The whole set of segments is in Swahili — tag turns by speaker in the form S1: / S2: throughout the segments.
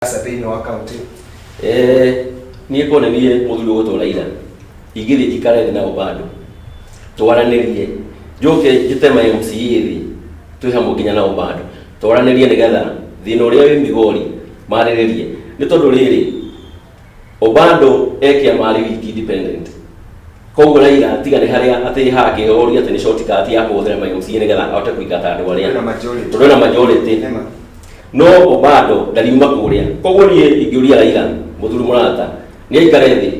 S1: Thĩinĩ wa kaunti
S2: niĩ kone niĩ mũthuri gũtũra ira igĩthĩ ikarere nao bado twaranĩrie njoke njĩtema MCA thĩ twĩ hamwe nginya nao bado twaranĩrie nĩgetha thĩna ũrĩa wĩ Migori marĩrĩrie nĩ tondũ rĩrĩ Obando ekia mari wiki independent koguo Raila tigane harĩa atĩ hake oria atĩ nĩ shortcut ya kũhũthĩra MCA nĩgetha ahote kũingata andũ arĩa tondũ na majority no Obando ndariuma kũrĩa koguo niĩ ingĩũria Raila mũthuri mũrata nĩ aikare thĩ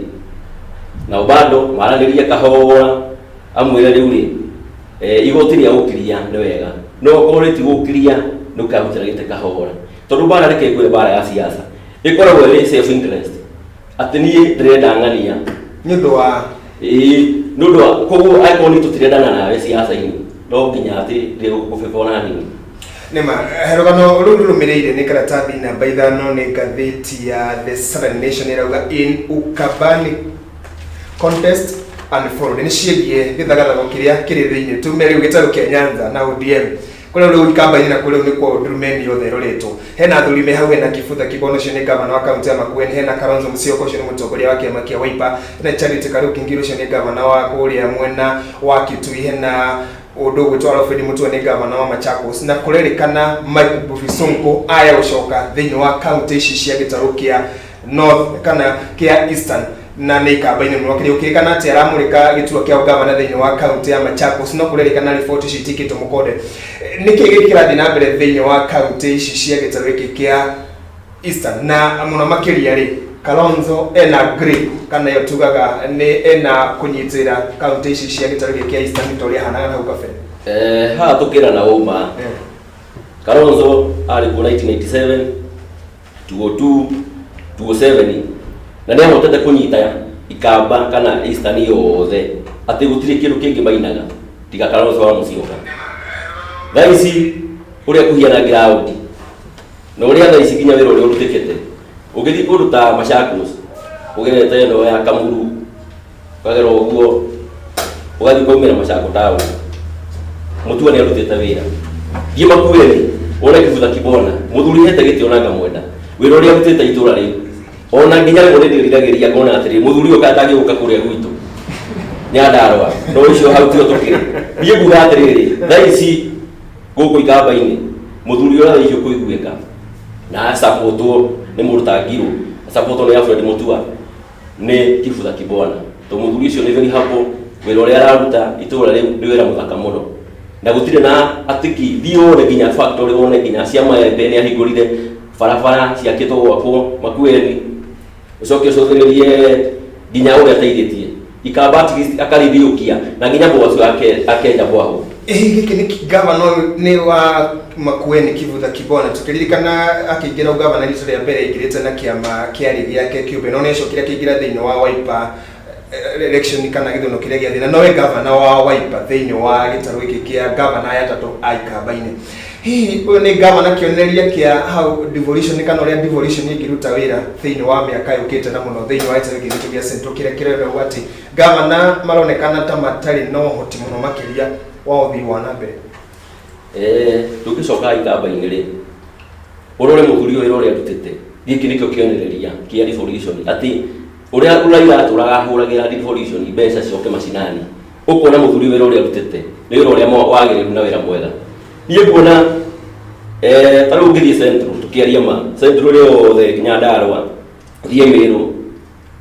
S2: na Obando maranĩrie kahora amwĩre rĩu rĩ igoti rĩa gũkiria nĩ wega no korwo ti gũkiria nĩ ũkahutĩra gĩtĩ kahora tondũ bara reke kwĩre bara ya siasa ĩkoragwo ĩrĩ self interest atĩ niĩ ndĩrenda ng'ania
S1: nĩ ũndũ wa
S2: nĩ ũndũ wa koguo angĩkorwo nĩ tũtirendana nawe siasa-inĩ no nginya atĩ ndĩgũkũbebona nini
S1: Nema, herogano rũrũ rũmĩrĩire nĩ karatathi namba 5 nĩ ngathĩti ya The Southern Nation ĩrauga in Ukambani contest and fraud nĩ ciĩgiĩ gĩthagathago kĩrĩa kĩrĩ thĩinĩ tume rĩu gĩtarũ kĩa Nyanza na ODM kũrĩa rĩu ikambaini na kũrĩa nĩkuo ndurumeni yothe ĩroretwo hena athuri me hau hena Kibutha Kibono ũcio nĩ gavana wa kaunti ya Makueni hena Kalonzo Musyoka ũcio nĩ mũtongoria wa kĩama kĩa Wiper hena Charity Kariuki Ngilu ũcio nĩ gavana wa kũrĩa mwena wa Kitui hena ũndũ gwĩtwara Fred Mutua nĩ gavana wa Machakos na kũrerĩkana Mike Bufisunko aya gũcoka thĩinĩ wa kaunti ici cia gĩtarũ kĩa North kana kĩa Eastern na nĩ kambaini mũno kĩrĩa ũkĩrĩkana atĩ aramũrĩka gĩturwa kĩa gavana thĩinĩ wa kaunti ya Machakos no kũrerĩkana riboti ici itikĩtwo mũkonde nĩkĩ gĩkĩrathiĩ na mbere thĩinĩ wa kaunti ici cia gĩtarũ gĩkĩ kĩa Eastern na mũno makĩria rĩ Kalonzo ena grip kana yo tugaga nĩ ena kũnyitĩra kaunti ici cia gĩtarũ gĩkĩ kĩa Eastern nĩ torĩa hanaga hau kabere
S2: haha tũkĩra na ũma Kalonzo arĩ kuo 1997 202 207 na nĩ ahotete kũnyita ikamba kana Eastern yothe atĩ gũtirĩ kĩndũ kĩngĩ mainaga tiga Kalonzo wa Musyoka thaa ici ũrĩa kũhiana ground na ũrĩa thaa ici nginya wĩra ũrĩa ũrutĩkĩte ũgĩthiĩ kũndũ ta Machakos ũgerete ĩno ya Kamuru ũkagera ũguo ũgathiĩ kũmĩra Machakos town Mutua nĩ arutĩte wĩra thiĩ Makueni ũrĩa Kibutha Kibona mũthuri hete gĩtĩ ona ngamwenda wĩra ũrĩa arutĩte itũra rĩu ona nginya rĩmwe nĩndĩriragĩria ngona atĩrĩ mũthuri ũyũ atangĩũka kũrĩa gwitũ Nyandarũa no ũcio hau tio tũkĩrĩ niĩ nguga atĩrĩrĩ thaa ici gũkũ ikambainĩ mũthuri ũrĩa thaa ici ũkũiguĩka na supportwo nĩ mũruta Ngilu supportwo nĩ Fred Mutua nĩ Kibutha Kibona to mũthuri ũcio nĩ very humble wĩra ũrĩa araruta itũra rĩu nĩ wĩra mũthaka mũno na gũtirĩ na atĩki thiĩ nginya factory one nginya cia maembe nĩ ahingũrire barabara ciakĩtwo gwakwo Makueni ucoke ucothererie nginya ũrĩa ateithĩtie ikamba at least akarithiũkia na nginya mboco yake akenja bwaho
S1: gĩkĩ nĩ gavana nĩ wa Makueni Kibutha Kibona tukĩririkana akĩingĩra gavana rĩtu rĩa mbere aingĩrĩte na kĩama kĩarĩ gĩake kĩũmbe no nĩ acokire akĩingĩra thĩinĩ wa Wiper election kana gĩthono kĩrĩa gĩathĩ na nowe gavana wa Wiper thĩinĩ wa gĩtarũ gĩkĩ kĩa gavana ya tatũ aikambainĩ hihi ũyũ nĩ gavana kĩonereria kĩa hau devolution kana ũrĩa devolution ĩngĩruta wĩra thĩinĩ wa mĩaka yũkĩte na mũno thĩinĩ wa gĩtarũ gĩkĩ gĩa Central kĩrĩa kĩrerwo atĩ gavana maronekana ta matarĩ na ũhoti mũno makĩria wa ũthii wa na mbere
S2: tũgĩcoka ikambainĩ rĩ ũrore mũthuri ũyũ ũrĩa arutĩte gĩkĩ nĩkĩo kĩonereria kĩa devolution atĩ ũrĩa Raila atũragahũragĩra devolution mbeca cioke macinani ũkona mũthuri ũyũ ũrĩa arutĩte nĩ wĩra ũrĩa wagĩrĩru na wĩra mwega niĩ nguona tarĩ ũngĩthiĩ Central tũkĩaria ma Central yothe Nyandarũa ũthiĩ Mĩrũ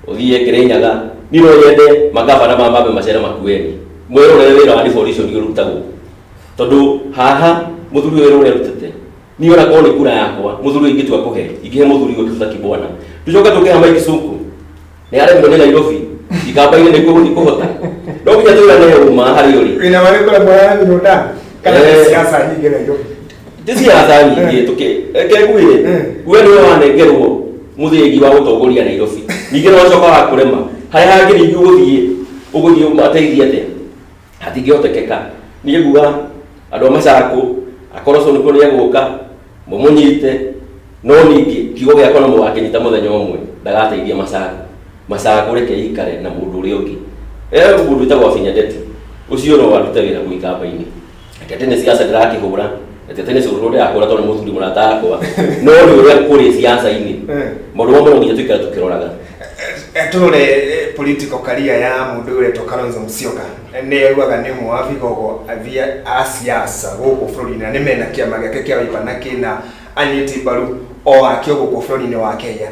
S2: ũthiĩ Kĩrĩnyaga niĩ no nyende magavana mambe macere Makueni mwĩrorere wĩra wa devolution ũrutagwo tondũ haha mũthuri ũyũ ũrĩa arutĩte niĩ ona korwo nĩ kura yakwa mũthuri ũyũ ingĩtua kũhe ingĩhe mũthuri ũyũ Kibutha Kibona tũcoke tũkĩha Mike Sonko nĩ aremwo nĩ Nairobi ikambainĩ nĩ kũhota no nginya tũrane ũma harĩ ũrĩ
S1: wĩna marĩ kũrĩa mwaya minũta kana siasa nyingĩ Nairobi
S2: siasa nyingĩ tũkĩguĩre we nĩwe wanengerwo mũthĩgi wa gũtongoria Nairobi ningĩ no acoka wa kũrema harĩa hangĩ ningĩ ũgũthiĩ mateithie atĩa hatingĩhotekeka niĩ nguga andũ a Machakos akoroco nĩkuo nĩ egũka mũmũnyite no ningĩ kiugo gĩakwa no mũgakĩnyita mũthenya ũmwe ndagateithia Machakos reke ikare na mũndũ ũrĩa ũngĩ mũndũ wĩtagwo Afinya Ndeti ũcio no warute wĩra gwĩ ikambainĩ atĩ nĩ siasa ndĩrakĩhũra tene curu ndo yakora tondu muthuri murata yakwa no ni uria kuri siasa-ini maundu mamwe nginya twikara tukiroraga
S1: turore political career ya mundu ure to Kalonzo Musyoka ne ruaga ni mwavi gogo avia asiasa goko bururi-ini na nimena kiama giake kia Wiper na kina anyiti baru o akio goko bururi-ini wa Kenya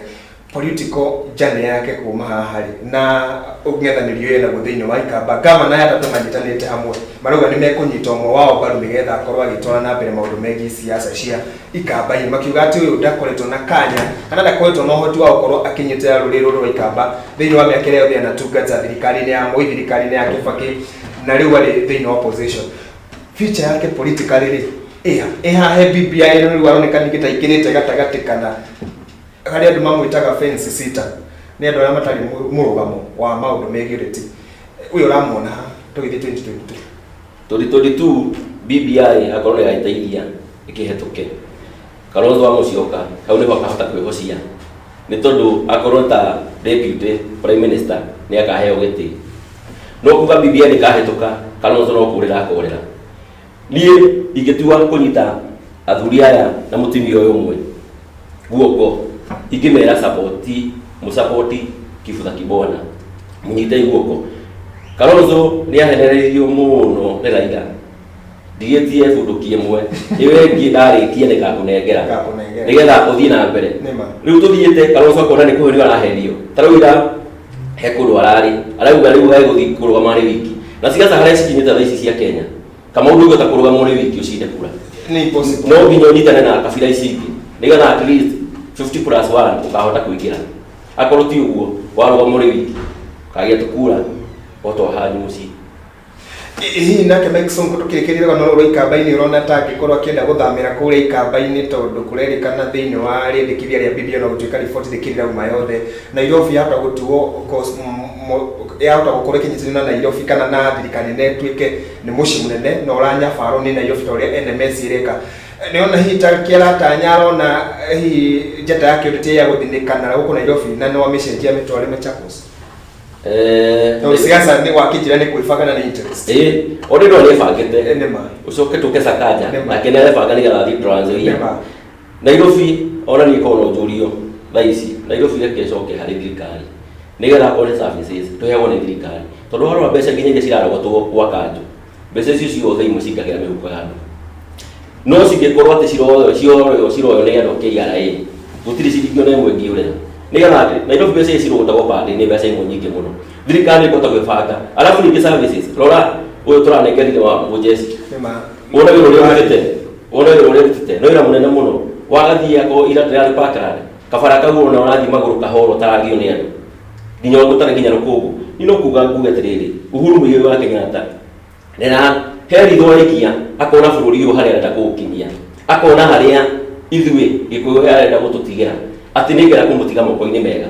S1: political journey yake kuma hahari na ung'ethanirio yena guthini wa ikamba kama na yata tumanyitanite hamwe maruga nimekunyita umwe wao baru nigetha akorwo agitwara na mbere maundu megi siasa cia ikamba hii makiuga ati uyu ndakoretwo na kanya kana ndakoretwo na uhoti wa gukorwo akinyitira ruriro rwa ikamba thini wa miaka ĩrĩa yothe anatungata thirikari-ini ya Moi thirikari-ini ya Kibaki na riu ari thini wa opposition future yake politically iha he BBI no riu aroneka nigita ikirite gatagati kana hari andu mamwitaga fence sita ni andu aria matari murugamo wa maundu megiriti uyu uramwona tugithi 2022 BBI akorwo yaiteithia ikihituke Kalonzo wa Musyoka hau niho akahota kwihocia ni tondu akorwo ta deputy prime minister ni akaheo giti no kuga BBI ni kahituka Kalonzo no kurira akorera nie igitua kunyita athuri aya na mutimio uyu umwe guoko ikimera musapoti Kifutha Kibwana munyite guoko Kalonzo ni ahenereirio muno ni Raila DTF ndukie mwe iwe ngi ndarikie ni gakunengera nigetha uthii na mbere riu tuthiite Kalonzo akona ni kuhuri arahenio tarawira he kundu arari arauga riu guthi kurugama ni wiki na siasa haria cikinyita thaa ici cia Kenya kama undu gota kurugama ni wiki ucinde kura ni possible
S2: no nginya nyitane na kabira ici ingi nigetha at least 50+1 ukahota kuingira akorwo ti uguo warugama ni wiki kagia tukura oto hanyu muci
S1: hii nake Maxon tukirikirira no ro ikamba-ini urona ta gikorwo akienda guthamira kuria ikamba-ini tondu kurerikana thiini wa rindikithia ria BBI no gutuika report thikirira uma yothe Nairobi hata gutuo yahota gukorwo ikinyitithio na Nairobi kana na thirikari netwike ni muci munene no uranya faro ni Nairobi toria NMS ireka niona hii takiara tanyaro na hii jeta yake yote ya guthinikana huko Nairobi na no ameshenjia mitware Machakos no siasa ni wakijira ni kuifagana na interest
S2: ori ndo nifagite enema ucoke tukesa kaja na kenele fagani ga thi Tanzania Nairobi ora ni kono jurio thaisi Nairobi yake coke hari thirikari nigetha kone services tuhego ni thirikari tondu haro mbeca nginya iria cirarogotwo kwa kanju mbeca icio ciothe imwe cingagira mihuko yandu no cingikorwo ati ciroyo ni andu KRA gutiri ciringio na imwe ngiurera nigetha Nairobi mbeca icio cirogotagwo pande ni mbeca imwe nyingi muno thirikari ikota gwibanga alafu ni services rora uyu turanengerire wa mujeci ona wiro uri rutite no ira munene muno wagathia ko ira trial parkrad kabara kaguo na urathi maguru kahoro taragio ni andu nginya ngutare nginya rukugu nino kuga nguge tiriri Uhuru Muigai wa Kenyatta nena heri thorikia akona bururi uyu haria arenda kukinyia akona haria ithui gikuyu arenda gututigira ati ningera kumutiga moko-ini mega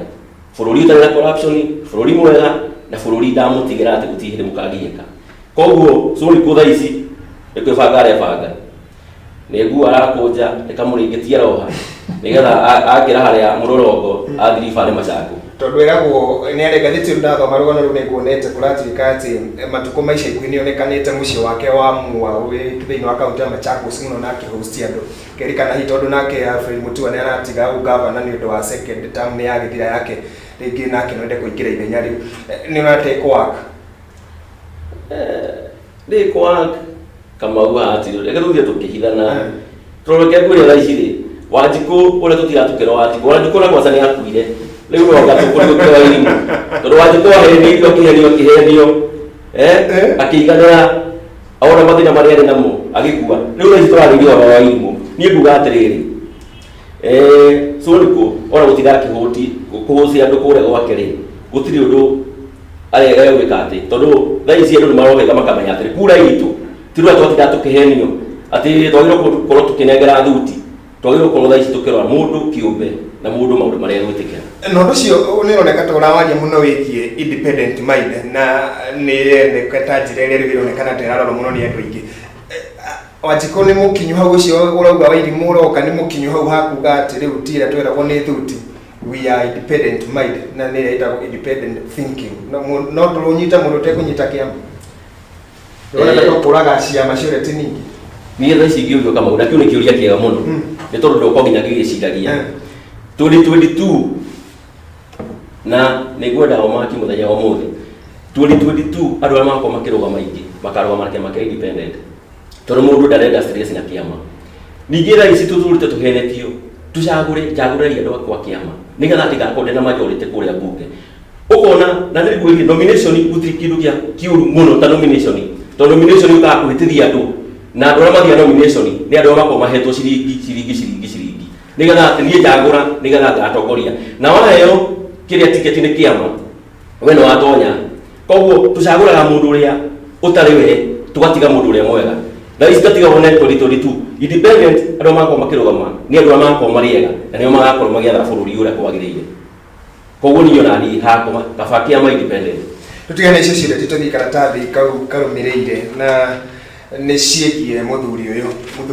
S2: bururi utari na corruption bururi mwega na bururi ndamutigira ati gutihire mukagieka koguo suri kutha ici ikwibanga arebanga niguo arakunja ikamuringitia roha nigetha akira haria murorongo athirifa ni Machaku
S1: tondu eragwo ni arega thitu ndathoma rugano ru niguonete kuratuika ati matuko maisha ikuhi nionekanite muci wake wa mwa wi thiini wa kaunti ya Machakos muno nake host andu kerikana hi tondu nake Alfred Mutua ni aratiga u governor ni undu wa second term ni yagithira yake ringi nake no ende kuingira ithenya riu ni unate kwak
S2: ni kwak Kamau hati reke tuthie tukihithana turoreke ngure thaa ici ri Wanjiku uria tutigatukira Wanjiku na kwasa ni akuire riu no gatukurikira irimu tondu Wanjiku aheneirio kihenio akiiganira aona mathina maria ari namo agikua riu thaa ici turaririo wa irimu ni nguga atiriri suriku ora gutiga kihuti kuhucia andu kuria gwake ri gutiri undu arega gwika ati tondu thaa ici andu marogeka makamenya atiri kura itu tiru atwatiga tukihenio ati twagirwo korwo tukinengera thuti twagirwo korwo thaa ici tukirora mundu kiumbe na mundu maundu maria gwitikira
S1: no ndu cio ni roneka turawaria muno wikie independent mind na ni kata njira ria ronekana terarora muno ni andu ingi Wanjiku ni mukinyu hau ucio urauga wa irimu uroka ni mukinyu hau hakuga ati riu tira tweragwo ni thuti we are independent mind na ni ita independent thinking no turunyita mundu tekunyita kiambu rona ta kuraga ciama ciore tiningi
S2: ni tha ici ngĩũrio Kamau na kĩu nĩ kĩũria kĩega mũno nĩ tondũ ndokwo nginya ngĩgĩciragia 2022 na nĩ ngwenda o maki mũthenya wa ũmũthĩ 2022 andũ arĩa makorwo makĩrũgama aingĩ makarũgama na kĩama kĩa independent tondũ mũndũ ndarenda stress na kĩama. Ningĩ tha ici tũtũrĩte tũhenetio njagũrĩria andũ akwa kĩama nĩgetha ndigakorwo na majority kũrĩa mbunge. Ũkona na nĩ ngwĩrie nomination gũtirĩ kĩndũ gĩa kĩũru mũno ta nomination tondũ nomination yũkaga kũhĩtithia andũ na andũ arĩa mathiĩ nomination nĩ andũ arĩa makorwo mahetwo ciringi nĩgetha niĩ njagũra nĩgetha ngatongoria na waheo kĩrĩa tiketi nĩ kĩama we nĩ watonya. Koguo tũcagũraga mũndũ ũrĩa ũtarĩ we tũgatiga mũndũ ũrĩa mwega. Na ici tũtigagwo na 2022 independent andũ makorwo makĩrũgama nĩ andũ arĩa makorwo marĩega na nĩo magakorwo magĩetha bũrũri ũrĩa kwagĩrĩire. Koguo niĩ ona niĩ hakoma kaba kĩama independent.
S1: Tutigane icio ciothe tũtũthiĩ karatathi kau karũmĩrĩire na nĩ ciĩgiĩ mũthuri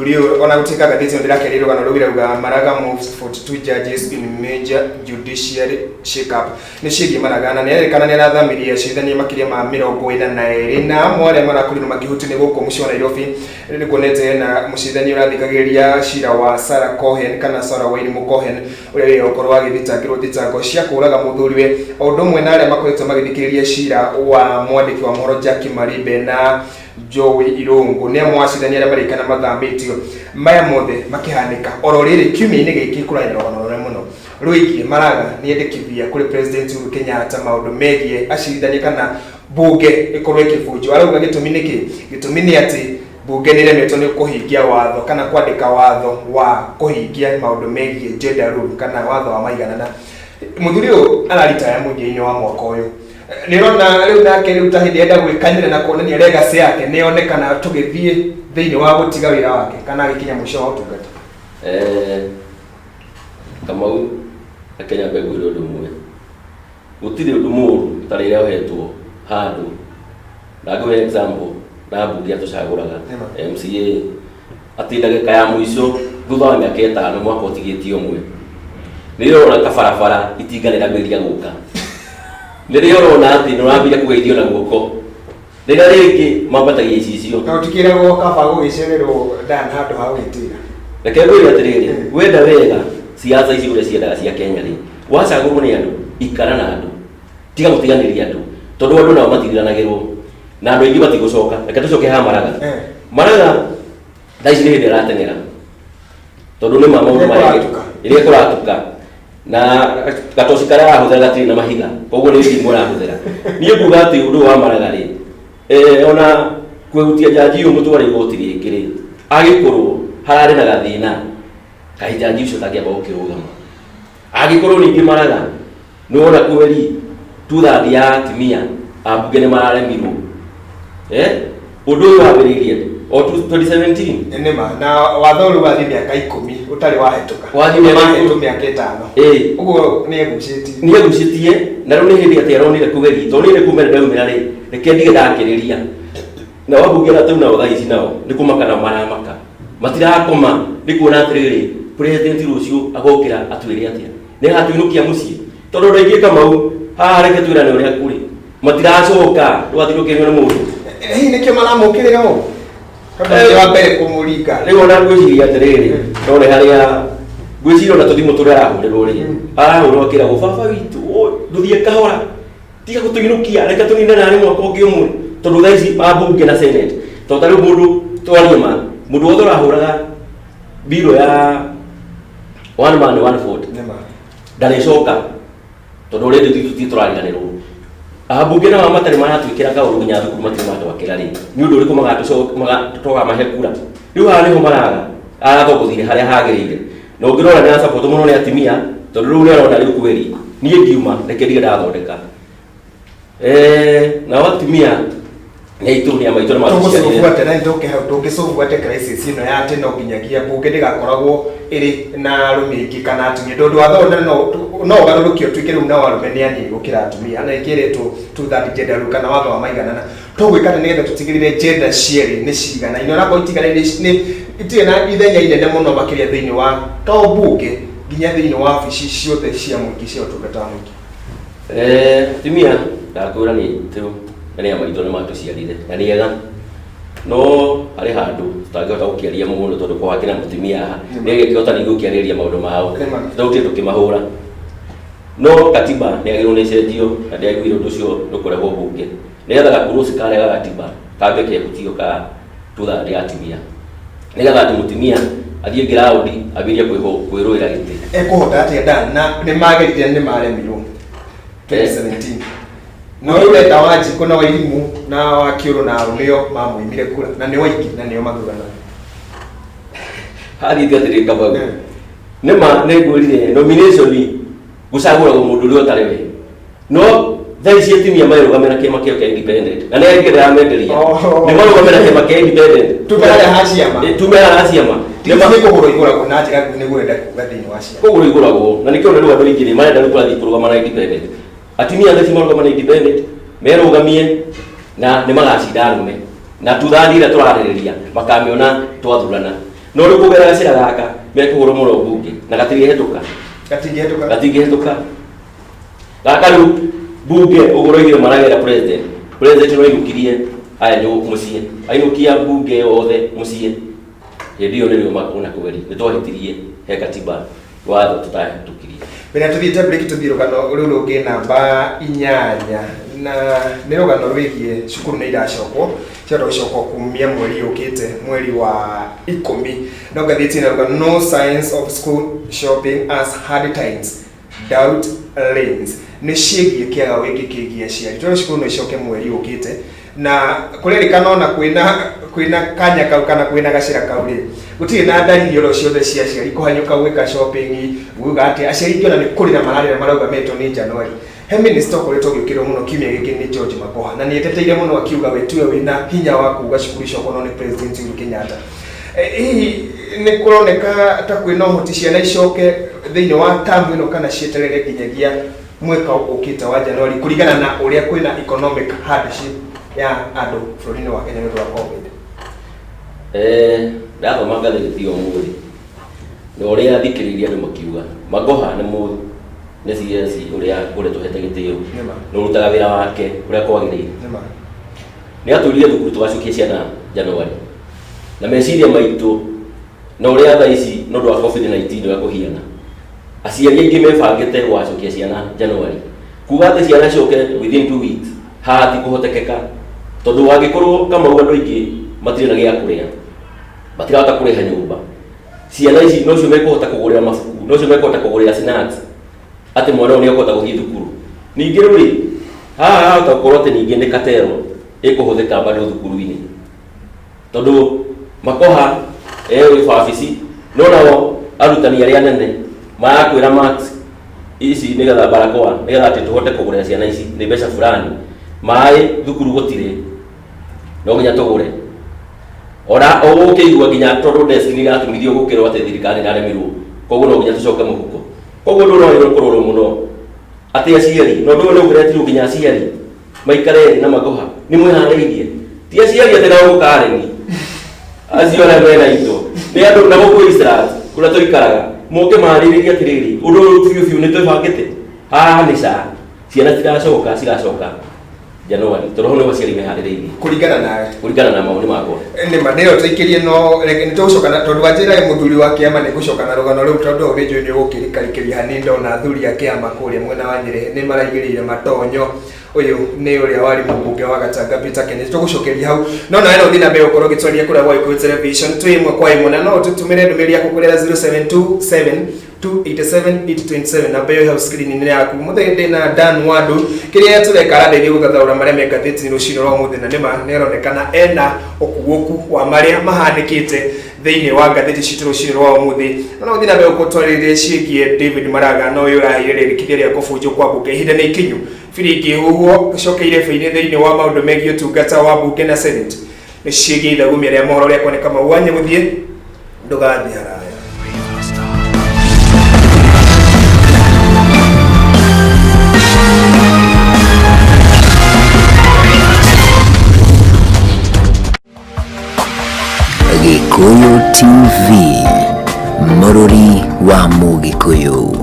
S1: ũyũ ona gũtuĩka ngathĩti ĩno ndĩrakĩria rũgano rũu irauga Maraga moves 42 judges in major judiciary shake-up. Nĩ ciĩgiĩ Maraga na nĩerĩkana nĩarathamirie acirithania makĩria ma 42 na amwe arĩa marakorirwo makĩhutio nĩ gũkũ mũciĩ wa Nairobi. Nĩ kuonete na mũcirithania ũrathikagĩrĩria cira wa Sarah Cohen kana Sarah Wine Cohen ũrĩa ũkorwo agĩthitangĩrwo thitango cia kũraga mũthuriwe o ũndũ ũmwe na arĩa makoretwo magĩthikĩrĩria cira wa mwandĩki wa mohoro Jackie Maribe na Joey Irungu nĩ amwacithania arĩa marĩkana mathambĩtio maya mothe makĩhanĩka oro rĩrĩ kiumia-inĩ gĩkĩ kũrarĩ na rũgano rũnene mũno rwĩgiĩ Maraga nĩendekithia kũrĩ President Uhuru Kenyatta maũndũ megiĩ acirithania kana bunge ĩkorwo ĩkĩbunjwo. Arauga gĩtũmi nĩkĩ? Gĩtũmi nĩ atĩ bunge nĩremetwo nĩ kũhingia watho kana kwandĩka watho wa kũhingia maũndũ megiĩ gender rule kana watho wa maiganana. Mũthuri ũyũ araritaya mũthia-inĩ wa mwaka ũyũ nĩrona rĩu nake rĩu ta hĩndĩ enda gwĩkanĩra na kuonania legacy yake nĩonekana tũgĩthiĩ thĩinĩ wa gũtiga wĩra wake kana agĩkinya mũico wa ũtungata.
S2: Kamau Kenya mbegũire ũndũ ũmwe gũtirĩ ũndũ mũũru ta rĩrĩa ũhetwo handũ na ngũhe example na mbunge tũcagũraga MCA atĩ ndagĩka ya mũico thutha wa mĩaka 5 mwaka ũtigĩtie ũmwe nĩrĩo ũrona kabarabara itinganĩragĩria gũka nĩrĩo ũrona atĩ nĩũrambia kũgeithio na guoko rĩrĩa rĩngĩ mambatagia icicio
S1: na ũtikĩragwo kaba gũgĩcererwo ndana handũ ha gwĩtĩra.
S2: Reke ngwĩre atĩrĩrĩ wenda wega ciaca ici ũrĩa ciendaga cia Kenya rĩ wacagũrwo nĩ andũ ikara na andũ tiga gũtiganĩria andũ tondũ andũ nao matigiranagĩrwo na andũ aingĩ matigũcoka. Reke tũcoke ha Maraga thaa ici nĩ hĩndĩ arateng'era tondũ nĩ maũndũ marĩa ĩrĩa kũratuka na gatoci karĩa arahũthĩra gatirĩ na mahiga koguo nĩ thimũ arahũthĩra. Niĩ nguga atĩ ũndũ wa Maraga rĩ ona kwĩhutia jaji ũyũ mũtware igoti rĩngĩ rĩ agĩkorwo hararĩ na gathĩna kaĩ jaji ũcio tangĩamba gũkĩrũgama. Agĩkorwo ningĩ Maraga nĩwona kweri tuthathi ya atimia ambunge nĩ mararemirwo ũndũ ũyũ wambĩrĩirie o 2017
S1: nĩma na watho ũrĩa wathi mĩaka 10 ũtarĩ wahĩtũka
S2: wathi
S1: mĩaka 5 ũguo nĩegucĩtie na rĩu nĩ hĩndĩ atĩ aronire kũgeria tondũ nĩ kumĩra ndaumĩra rĩ reke ndige ndakĩrĩria na wambunge na tau nao thaa ici nao nĩ kũmakana maramaka matirakoma nĩ kuona atĩrĩrĩ President rũciũ agokĩra atwĩre atĩa nĩ atũinũkia mũciĩ tondũ ũndũ aingĩ Kamau haha reke twĩrane ũrĩa kũrĩ matiracoka rwathinũkĩrio nĩ mũndũ hihi nĩkĩo maramũkĩrĩra ũũ tondũ wa mbere kũmũringa
S2: rĩu ona ngwĩciria atĩrĩrĩ none harĩa ngwĩciria ona tũthimũ tũrĩa arahũrĩrwo rĩ arahũrwo akĩragwo baba witũ ndũthiĩ kahora tiga gũtũinũkia reke tũnine narĩ mwaka ũngĩ ũmwe tondũ thaa ici ambunge na senate tondũ ta rĩu mũndũ twarie ma mũndũ wothe ũrahũraga biro ya one man one vote ndarĩcoka tondũ ũrĩa tũthiĩ tũrariganĩrwo ambunge nao matarĩ maratwĩkĩra kaũndũ nginya thukuru matirĩ matwakĩra rĩ nĩ ũndũ ũrĩkũ magatũtoga mahe kura. Rĩu haha nĩho Maraga aratongothire harĩa hagĩrĩire na ũngĩrora nĩ support mũno nĩ atimia tondũ rĩu nĩ arona rĩu kweri niĩ ngiuma reke ndige ndathondeka na atimia nĩaitũnia maitũ nĩ
S1: matũciarire na ndũngĩcobuate crisis ĩno ya tene nginyagia mbunge ndĩgakoragwo ĩrĩ na arũme aingĩ kana atumia tondũ watho no ũgarũrũke ũtuĩke rĩu na arũme nĩ anini gũkĩra atumia na ĩkĩrĩtwo two-third gender rule kana watho wa maiganana tũgwĩkana nĩgetha tũtigĩrĩre gender cierĩ nĩ cigana ino nakorwo itirĩ na ithenya inene mũno makĩria thĩinĩ wa to mbunge nginya thĩinĩ wa wabici ciothe cia mũingĩ cia ũtungata wa mũingĩ.
S2: Atimia ndakwĩra nĩ tũ nĩ maitũ nĩ matũciarire na nĩega no ari handu tutangihota gukiaria mundu tondu kwa hakina mutimia haha nigikihota ni gukiariria maundu mao tutautie tukimahura no katiba ni agirwo ni cenjio na ndiagwire undu ucio ndukurehwo bunge nigetha gakurusi karega gatiba kambe kehutio ka tutha ndiatimia nigetha ati mutimia athie ground abirie kwirwira giti
S1: ekuhota atia na ni magerire ni maremirwo 2017 no ile tawaji kuna walimu na wakiuru na unio mamuimire kura na ni waiki na nio magurana
S2: hadi gathiri Kamau nema negurire nomination gusagura mundu uri otarewe no thaici atimia marugamira kima kio kia independent na ni ngire amenderia ni marugamira kima kia independent tumera hasiama
S1: nema kugura igura kuna njira ni gwenda kugathini wacia
S2: kugura igura go na nikio ndu andu ingire marenda kurathi kurugama independent atimia thaici marugama independent merugamie na ni magacinda rume na tuthandire turaririria makamiona twathurana no ri kugera gacira gaka mekugura muno bunge na gatigihituka gaka ru bunge ugoroigire maragera president no irukirie aya nyu mucie ainukia bunge othe mucie ndio ndio makuna kweli nitwahitirie he katiba watho tutahitukirie
S1: bena tuthite break tuthirukano uri rungi namba 8 na ni rugano rwigie cukuru ni iracokwo cioto gicokwo kumia mweri ukite mweri wa 10 no gathiti na rugano no signs of school shopping as hard times doubt lanes ni ciĩgiĩ kĩaga wĩngĩ kĩgiĩ aciari tondũ cukuru no icoke mweri ukite na kuririkana ona kwina kanya kau kana kwina gacira kau ri gutirĩ na ndariri oro ciothe cia aciari kũhanyũka gwĩka shopping guga ati aciari ngĩona nĩ kũrĩra mararĩra maraugametwo nĩ Januari he minister koretwo gĩũkĩrwo mũno kiumia gĩkĩ nĩ George Magoha na nĩ eteteire mũno akiuga we tuwe wĩna hinya wa kuga cukuru icokwo no nĩ President Uhuru Kenyatta hihi nĩ kũroneka ta kwĩna ũhoti ciana icoke thĩinĩ wa term ĩno kana cieterere nginyagia mwaka ũkĩte wa Januari kũringana na ũrĩa kwĩna economic hardship ya andu bũrũri-inĩ wa Kenya nĩ ũndũ wa COVID
S2: ndathoma ngathĩti ũmũthĩ na ũrĩa thikĩrĩirie andũ makiuga Magoha nĩ CS ũrĩa ngoretwo hete gĩtĩo nĩ ũrutaga wĩra wake ũrĩa kwagĩrĩire nĩ atũrire thukuru tũgacokia ciana Januari na meciria maitũ na ũrĩa thaa ici nĩ ũndũ wa COVID-19 wa kũhiana aciari aingĩ mebangĩte gwacokia ciana Januari kuga atĩ ciana coke within 2 weeks haha ti kũhotekeka tondu wangĩkorwo Kamau andũ aingĩ matirĩ na gĩa kũrĩa matirahota kũrĩha nyũmba ciana ici no cio mekũhota kũgũrĩra mabuku no cio mekũhota kũgũrĩra snacks atĩ mwana ũyũ nĩ ekũhota gũthiĩ thukuru ningĩ rĩu haha hahota gũkorwo atĩ ningĩ nĩ katero ĩkũhũthĩka bado thukuru-inĩ tondu Magoha wĩ wabici no nao arutani arĩa nene marakwĩra max ici nĩgetha barakoa nĩgetha atĩ tũhote kũgũrĩra ciana ici nĩ mbeca fulani maĩ thukuru gũtirĩ no nginya tũgũre ora ũgũkĩigua nginya tondũ desk nĩ iratũmithio gũkĩrwo atĩ thirikari nĩ aremirwo koguo no nginya tũcoke mũhuko koguo ndũ no kũrorwo mũno atĩ aciari no ndũ nĩ ũkĩretirwo nginya aciari maikare na Magoha nĩ mwĩharĩirie ti aciari atĩ na ũkareni acio arĩa mena indo nĩ andũ na gũkũ Israel kũrĩa tũikaraga moke marĩrĩria atĩrĩrĩ ũndũ ũyũ biũ nĩ twĩbangĩte haha nĩ ca ciana cigacoka Januari toroho nĩ waciari meharĩrĩirie kũringana na maoni makwa
S1: nĩ maneno tũikirie no reke nĩ tũcoka na tondũ wanjĩra mũthuri wa kĩama nĩ gũcoka na rũgano rũu tondũ ũrĩ njũĩ nĩ ũgũkĩrĩkarĩkĩria hanini ndona athuri a kĩama kũrĩa mwena wa Nyĩrĩ nĩ maraigĩrĩire matonyo uyu nĩ ũrĩa wari mũmbunge wa Gatanga Peter Kennedy tũgũcokeria hau no nawe no thiĩ na mbere ũkorwo ũgĩtwaria kũrĩa gwa Ikuyu Television twĩ ĩmwe kwa ĩmwe na no tũtũmĩre ndũmĩrĩri yaku kũrĩa 0727287827 na mbere hau screen-inĩ yaku mũthenya ndĩna Dan Wandu kĩrĩa tũreka arathĩrie gũthathaũra marĩa me ngathĩti-inĩ rũcinĩ rwa ũmũthĩ na nĩma nĩ aronekana ena ũkuũku wa marĩa mahanĩkĩte thĩinĩ wa ngathĩti citũ rũcinĩ rwa ũmũthĩ no thiĩ na mbere ũkũtwarĩrĩria ciĩgiĩ David Maraga no ũyũ ũraheire rĩrĩkithia rĩa kũbunjwo kwa mbunge ihinda nĩ ikinyu biringi huo cokeire bĩinĩ thĩinĩ wa maũndũ megiĩ ũtungata wa mbunge na Senate nĩ ciĩgiĩ ithagumia rĩa mohoro rĩakwa nĩ Kamau wa Nyaguthii ndũgathiĩ haraya
S3: Gikuyu TV, mũrũri wa Mũgĩkũyũ.